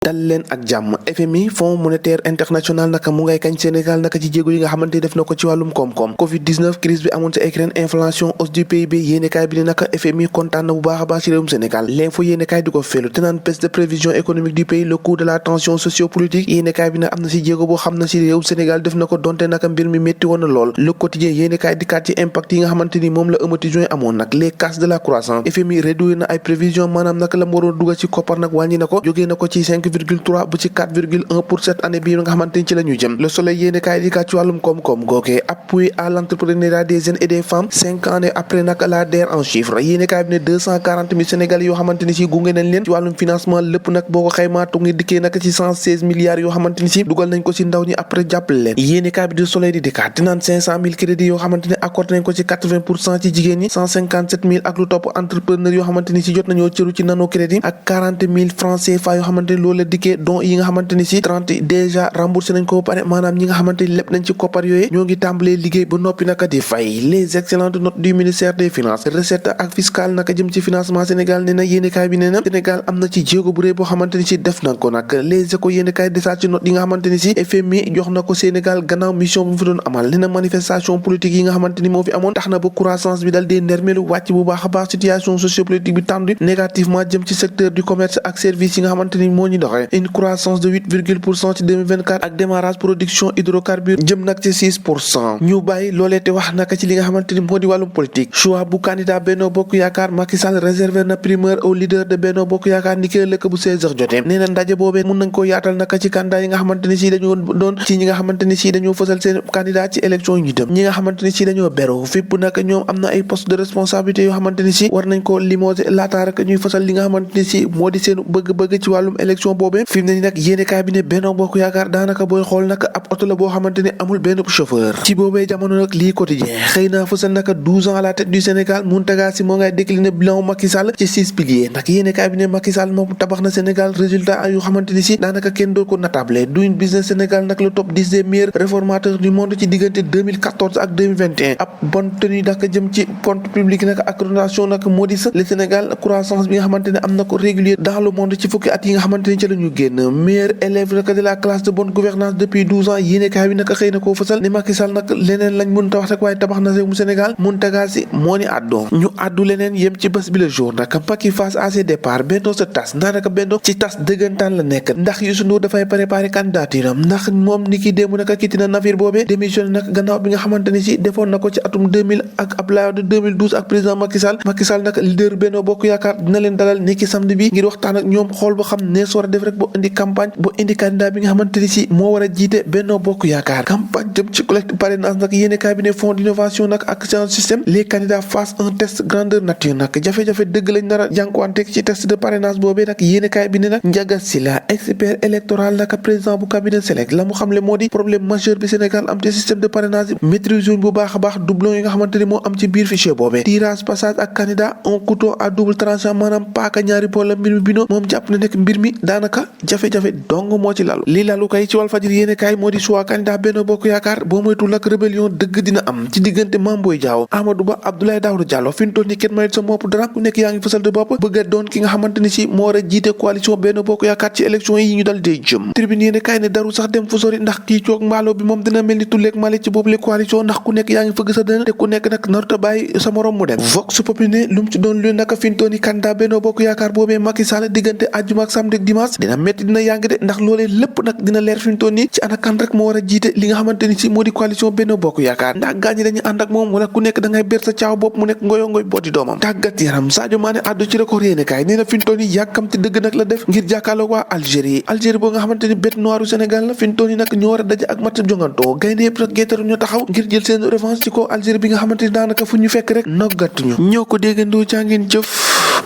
dal leen ak jàmm. FMI Fonds monétaire international naka mu ngay kañ Sénégal naka ci jéego yi nga xamante def na ko ci wàllum koom-koom Covid 19 crise bi amoon sa Ukraine inflation hausse du PIB yéenekaay bi ne naka FMI kontaan na bu baax a baax ci réewum Sénégal. L'info yéenekaay di ko feelu te naan baisse de prévision économique du pays le coût de la tension sociopolitique yéenekaay bi ne am na ci jéego boo xam na ci réewum Sénégal def na ko donte naka mbir mi métti woon na lool. Le quotidien yéenekaay di kaat ci impact yi nga xamante ni moom la ëmmati juin amoon nag les casses de la croissance FMI réduire na ay prévision maanaam naka la mu waroon dugal ci koppar nag wàññi na ko jógee na ko ci 5,3 bu ci 4,1 pour cette année bii nga xamante ni ci la ñu jëm. Le Soleil yéene kaay di kat ci wàllum koom-koom googee appui à l'entrepreneuriat des jeunes et des femmes 5 ans après nag la DER en chiffre yéene kaay bi ne 240 000 Sénégalais yoo xamante ni si gunge nañ leen ci wàllum financement lépp nag boo ko xaymaa tu ngi dikkee nag ci 116 milliards yoo xamante ni si dugal nañ ko ci ndaw ñi après jàppale leen. yéene kaay bi di Soleil di dikkaat di naan 500 000 crédits yoo xamante ne accordé nañ ko ci 80% ci jigéen ñi 157 000 ak lu topp entrepreneurs yoo xamante ni si jot nañoo cëru ci nano crédit ak 40 000 francs CFA yoo xamante ni loolu la dikkee don yi nga xamante ni si 30 déjà remboursé nañ ko ba pare maanaam ñi nga xamante ni lépp nañ ci koppar yooyu ñoo ngi tàmbalee liggéey ba noppi naka di fay. Les excellentes notes du ministère des finances recette ak fiscale naka jëm ci financement Sénégal nee na yéenekaay bi nee na Sénégal am na ci jéego bu rëy boo xamante ni si def na ko nag les échos yéenekaay desaat ci note yi nga xamante ni si FMI jox na ko Sénégal gannaaw mission bu mu fi doon amal nee na manifestation politique yi nga xamante ni moo fi amoon tax na ba croissance bi dal dee nermelu wàcc bu baax a baax situation sociopolitique bi tendue négativement jëm ci secteur du commerce ak service yi nga xamante ni moo ñu doxee une croissance de 8,% ci 2024 ak démarrage production hydrocarbures jëm nag ci 6% ñu bàyyi loolee te wax naka ci li nga xamante ni moo di wàllum politique choix bu candidat Benno Bokk Yaakaar Macky Sall réservé na primeur au leader de Benno Bokk Yaakaar ni ki lëkk bu 16h jotee nee na ndaje boobee mun nañ koo yaatal naka ci candidat yi nga xamante ni si dañoo doon ci ñi nga xamante ni si dañoo fësal seen candidat ci élection yi ñu dem ñi nga xamante ni si dañoo beru fépp naka ñoom am na ay poste de responsabilité yoo xamante ni si war nañ koo limoger laataa rek ñuy fësal li nga xamante ni si moo di seen bëgg-bëgg ci wàllum élection boobee fi mu ne ni nag yéenekaay bi ne Benno Bokk Yaakaar daanaka booy xool nag ab oto la boo xamante ne amul benn chauffeur ci boobee jamono nag lii quotidien xëy na fësal naka 12 ans à la tête du Sénégal Mountaga Sy moo ngay décliner bilan Macky Sall ci 6 piliers nag yéenekaay bi ne Macky Sall moom tabax na Sénégal résultat yu xamante ni si daanaka kenn doo ko natable Doing Business Sénégal nag le top 10 des meilleurs réformateurs du monde ci diggante 2014 ak 2021 ab bonne tenue nag jëm ci compte public nag ak relation nag moo di sa le Sénégal croissance bi nga xamante ne am na ko régulier dans le monde ci fukki at yi nga xamante ni ci la ñu génn meilleur élève nag de la classe de bonne gouvernance depuis 12 ans yéenekaay bi naka xëy na koo fësal ne Macky Sall nag leneen lañ mën ta wax rek waaye tabax na mu Sénégal Mountaga Sy moo ni àddoo ñu àddu leneen yem ci bés bi le jour nag Macky face à ses départs Benno sa tas daanaka Benno ci tas dëggantaan la nekk ndax Youssou Ndour dafay préparer candidature am ndax moom ni ki démb naka kitti na navire boobee démissionné nag gannaaw bi nga xamante ni si defoon na ko ci atum 2000 ak Abdoulaye Wade 2012 ak président Macky Sall nag leader Benno Bokk Yaakaar dina leen dalal ni ki samedi bi ngir waxtaan ak ñoom xool ba xam nees war a def rek boo indi campagne boo indi candidat bi nga xamante ni si moo war a jiite Benno Bokk Yaakaar campagne jëm ci collecte parrainage nag yéene cabinet fonds d'innovation nag ak change système les candidats face un test grandeur nature nag jafe-jafe dëgg lañ nar a jànkuwante ci test de parrainage boobee nag yéene kaay bi ne nag Ndiaga Sylla expert électoral nag président bu cabinet select la mu xamle moo di problème majeur bi Sénégal am ci système de parrainage maîtrise bu baax a baax doublon yi nga xamante ni moo am ci biir fichier boobee tirage passage ak candidat un couteau à double tranchant maanaam paaka ñaari bool mbir mi bino moom jàpp na nekk mbir mi daanaka jafe-jafe dong moo ci lalu li lalu kay ci Walfadjri yéene kaay moo di choix candidat Benno Bokk Yaakaar boo moytul nag rébellion dëgg dina am ci diggante Mame Boye Diao Amadou Ba Abdoulaye Daouda Diallo fi mu toll nii kenn mayit sa bopp dara ku nekk yaa ngi fësal de bopp bëgg a doon ki nga xamante ni si moo war a jiite coalition Benno Bokk Yaakaar ci élection yi ñu dal dee jëm tribune yéene kaay ne daru sax dem fu sori ndax kii coog mbaalo bi moom dina mel ni tulleeg male ci boobu le coalition ndax ku nekk yaa ngi fëgg sa dëna te ku nekk nag naruta bàyyi sa morom mu dem vox populi ne lu mu ci doon lu naka fi mu toll nii candidat Benno Bokk Yaakaar boobee Macky Sall diggante àjjuma ak samedi ak dimanche dina metti dina yàng de ndax loolee lépp nag dina leer fi mu toll nii ci ana kan rek moo war a jiite li nga xamante ni si moo di coalition Benno Bokk Yaakaar ndax gaañi dañuy ànd ak moom wala ku nekk da ngay ber sa caaw bopp mu nekk ngoyo ngoy booti doomam tàggat yaram Sadio Mané àddu ci record yéene kaay nee na fi mu toll nii yàkkamti dëgg nag la def ngir jàkkaarloo waa Algérie boo nga xamante ni bête noire Sénégal la fi mu toll nii nag ñoo war a daje ak match jongantoo gaynde yëpp nag géetaru ñoo taxaw ngir jël seen revanche ci ko Algérie bi nga xamante ni daanaka fu ñu fekk rek noggatuñu ñoo ko déggandoo jàngeen jëf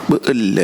ba ëllëg